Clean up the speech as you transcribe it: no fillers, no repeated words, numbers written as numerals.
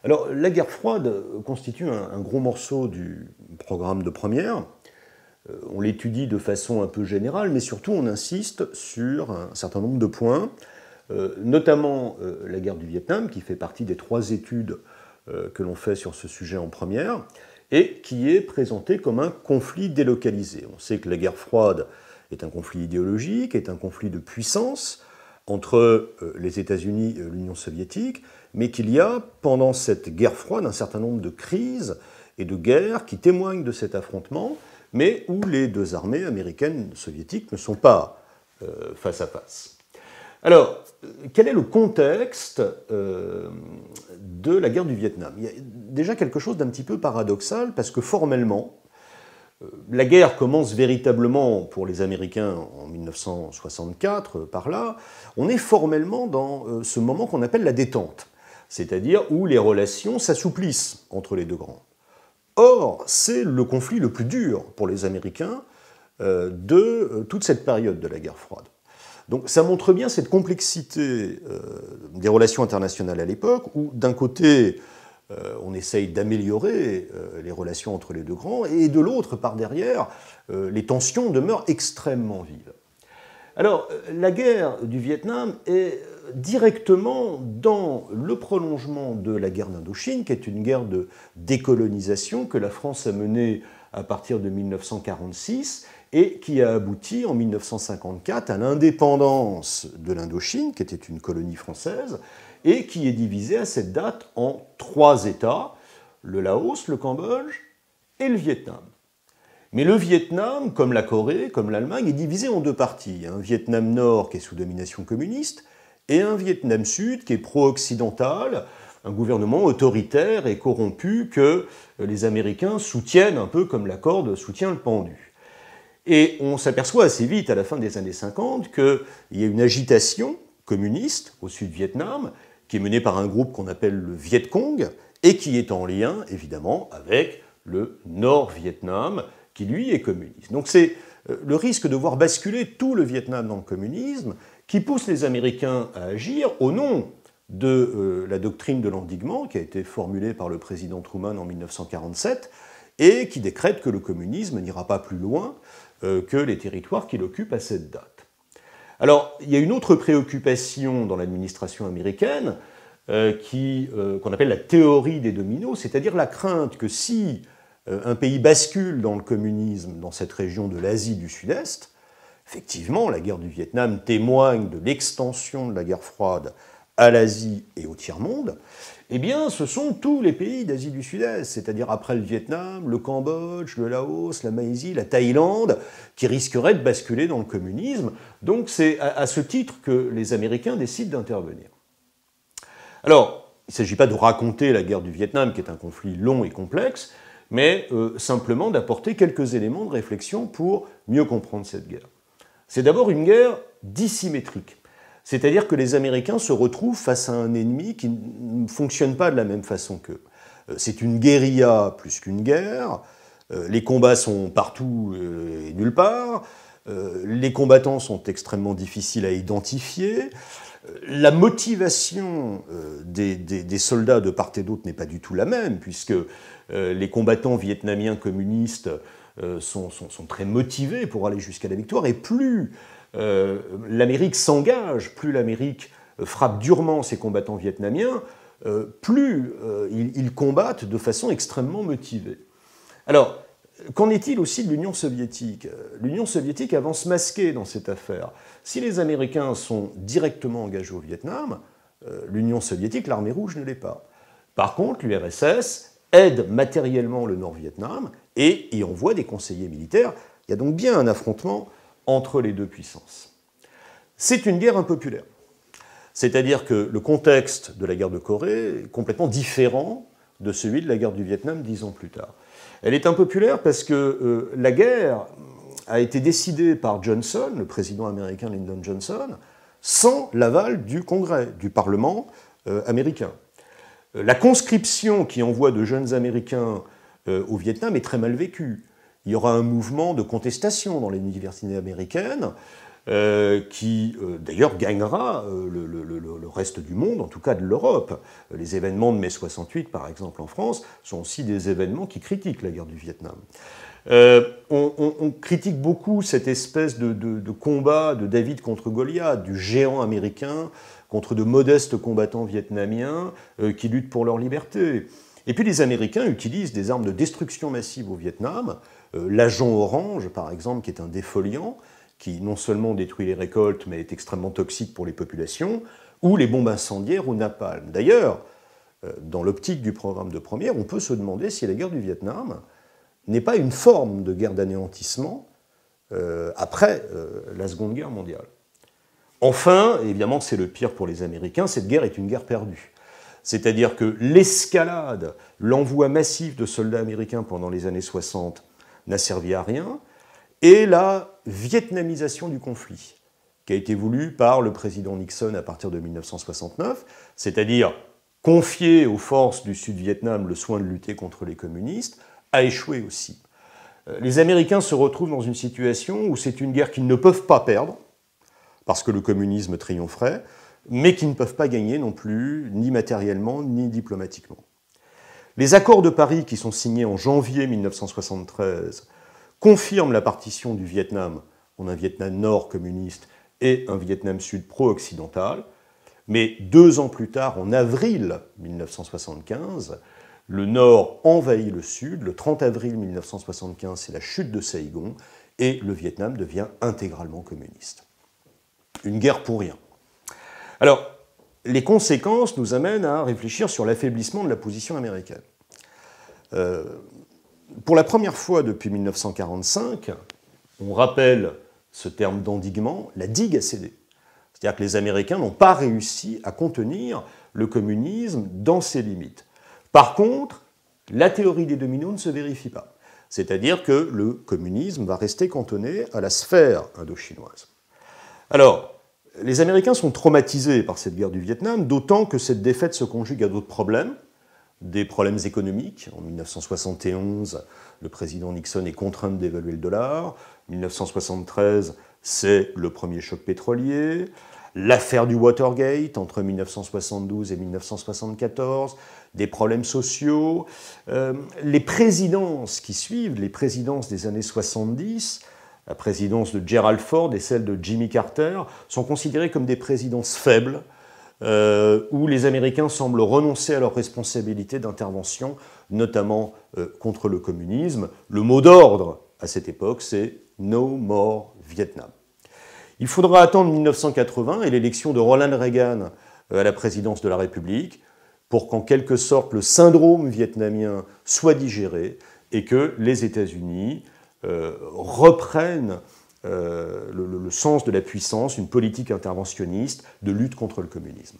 Alors, la guerre froide constitue un gros morceau du programme de première. On l'étudie de façon un peu générale, mais surtout on insiste sur un certain nombre de points, notamment la guerre du Vietnam, qui fait partie des 3 études que l'on fait sur ce sujet en première, et qui est présentée comme un conflit délocalisé. On sait que la guerre froide est un conflit idéologique, est un conflit de puissance entre les États-Unis et l'Union soviétique, mais qu'il y a, pendant cette guerre froide, un certain nombre de crises et de guerres qui témoignent de cet affrontement, mais où les 2 armées américaines et soviétiques ne sont pas face à face. Alors, quel est le contexte de la guerre du Vietnam? Il y a déjà quelque chose d'un petit peu paradoxal, parce que formellement, la guerre commence véritablement pour les Américains en 1964, par là. On est formellement dans ce moment qu'on appelle la détente, c'est-à-dire où les relations s'assouplissent entre les 2 grands. Or, c'est le conflit le plus dur pour les Américains de toute cette période de la guerre froide. Donc ça montre bien cette complexité des relations internationales à l'époque, où d'un côté, on essaye d'améliorer les relations entre les 2 grands, et de l'autre, par derrière, les tensions demeurent extrêmement vives. Alors, la guerre du Vietnam est directement dans le prolongement de la guerre d'Indochine, qui est une guerre de décolonisation que la France a menée à partir de 1946 et qui a abouti en 1954 à l'indépendance de l'Indochine, qui était une colonie française, et qui est divisée à cette date en 3 États, le Laos, le Cambodge et le Vietnam. Mais le Vietnam, comme la Corée, comme l'Allemagne, est divisé en 2 parties. Un Vietnam Nord qui est sous domination communiste et un Vietnam Sud qui est pro-occidental, un gouvernement autoritaire et corrompu que les Américains soutiennent un peu comme la corde soutient le pendu. Et on s'aperçoit assez vite, à la fin des années 50, qu'il y a une agitation communiste au Sud-Vietnam qui est menée par un groupe qu'on appelle le Viet Cong et qui est en lien, évidemment, avec le Nord-Vietnam, qui lui est communiste. Donc c'est le risque de voir basculer tout le Vietnam dans le communisme qui pousse les Américains à agir au nom de la doctrine de l'endiguement qui a été formulée par le président Truman en 1947 et qui décrète que le communisme n'ira pas plus loin que les territoires qu'il occupe à cette date. Alors, il y a une autre préoccupation dans l'administration américaine qu'on appelle la théorie des dominos, c'est-à-dire la crainte que si un pays bascule dans le communisme dans cette région de l'Asie du Sud-Est, effectivement, la guerre du Vietnam témoigne de l'extension de la guerre froide à l'Asie et au tiers-monde, eh bien, ce sont tous les pays d'Asie du Sud-Est, c'est-à-dire après le Vietnam, le Cambodge, le Laos, la Malaisie, la Thaïlande, qui risqueraient de basculer dans le communisme. Donc c'est à ce titre que les Américains décident d'intervenir. Alors, il ne s'agit pas de raconter la guerre du Vietnam, qui est un conflit long et complexe, mais simplement d'apporter quelques éléments de réflexion pour mieux comprendre cette guerre. C'est d'abord une guerre dissymétrique. C'est-à-dire que les Américains se retrouvent face à un ennemi qui ne fonctionne pas de la même façon qu'eux. C'est une guérilla plus qu'une guerre, les combats sont partout et nulle part, les combattants sont extrêmement difficiles à identifier, la motivation des soldats de part et d'autre n'est pas du tout la même, puisque les combattants vietnamiens communistes sont très motivés pour aller jusqu'à la victoire, et plus l'Amérique s'engage, plus l'Amérique frappe durement ses combattants vietnamiens, plus ils combattent de façon extrêmement motivée. Alors, qu'en est-il aussi de l'Union soviétique? L'Union soviétique avance masquée dans cette affaire. Si les Américains sont directement engagés au Vietnam, l'Union soviétique, l'armée rouge ne l'est pas. Par contre, l'URSS aide matériellement le Nord-Vietnam et y envoie des conseillers militaires. Il y a donc bien un affrontement entre les 2 puissances. C'est une guerre impopulaire. C'est-à-dire que le contexte de la guerre de Corée est complètement différent de celui de la guerre du Vietnam 10 ans plus tard. Elle est impopulaire parce que la guerre a été décidée par Johnson, le président américain Lyndon Johnson, sans l'aval du Congrès, du Parlement américain. La conscription qui envoie de jeunes Américains au Vietnam est très mal vécue. Il y aura un mouvement de contestation dans les universités américaines. qui d'ailleurs gagnera le reste du monde, en tout cas de l'Europe. Les événements de mai 68, par exemple, en France, sont aussi des événements qui critiquent la guerre du Vietnam. On critique beaucoup cette espèce de combat de David contre Goliath, du géant américain contre de modestes combattants vietnamiens qui luttent pour leur liberté. Et puis les Américains utilisent des armes de destruction massive au Vietnam, l'agent orange, par exemple, qui est un défoliant, qui non seulement détruit les récoltes, mais est extrêmement toxique pour les populations, ou les bombes incendiaires ou napalm. D'ailleurs, dans l'optique du programme de première, on peut se demander si la guerre du Vietnam n'est pas une forme de guerre d'anéantissement après la Seconde Guerre mondiale. Enfin, évidemment c'est le pire pour les Américains, cette guerre est une guerre perdue. C'est-à-dire que l'escalade, l'envoi massif de soldats américains pendant les années 60 n'a servi à rien, et la vietnamisation du conflit, qui a été voulue par le président Nixon à partir de 1969, c'est-à-dire confier aux forces du Sud-Vietnam le soin de lutter contre les communistes, a échoué aussi. Les Américains se retrouvent dans une situation où c'est une guerre qu'ils ne peuvent pas perdre, parce que le communisme triompherait, mais qu'ils ne peuvent pas gagner non plus, ni matériellement, ni diplomatiquement. Les accords de Paris, qui sont signés en janvier 1973, confirment la partition du Vietnam en un Vietnam Nord communiste et un Vietnam Sud pro-occidental, mais 2 ans plus tard, en avril 1975, le Nord envahit le Sud. Le 30 avril 1975, c'est la chute de Saigon, et le Vietnam devient intégralement communiste. Une guerre pour rien. Alors, les conséquences nous amènent à réfléchir sur l'affaiblissement de la position américaine. Pour la première fois depuis 1945, on rappelle ce terme d'endiguement, la digue a cédé. C'est-à-dire que les Américains n'ont pas réussi à contenir le communisme dans ses limites. Par contre, la théorie des dominos ne se vérifie pas. C'est-à-dire que le communisme va rester cantonné à la sphère indo-chinoise. Alors, les Américains sont traumatisés par cette guerre du Vietnam, d'autant que cette défaite se conjugue à d'autres problèmes, des problèmes économiques. En 1971, le président Nixon est contraint de dévaluer le dollar. 1973, c'est le premier choc pétrolier. L'affaire du Watergate entre 1972 et 1974, des problèmes sociaux. Les présidences qui suivent, les présidences des années 70, la présidence de Gerald Ford et celle de Jimmy Carter, sont considérées comme des présidences faibles, où les Américains semblent renoncer à leurs responsabilités d'intervention, notamment contre le communisme. Le mot d'ordre à cette époque, c'est « No more Vietnam ». Il faudra attendre 1980 et l'élection de Ronald Reagan à la présidence de la République pour qu'en quelque sorte le syndrome vietnamien soit digéré et que les États-Unis reprennent le sens de la puissance, une politique interventionniste de lutte contre le communisme.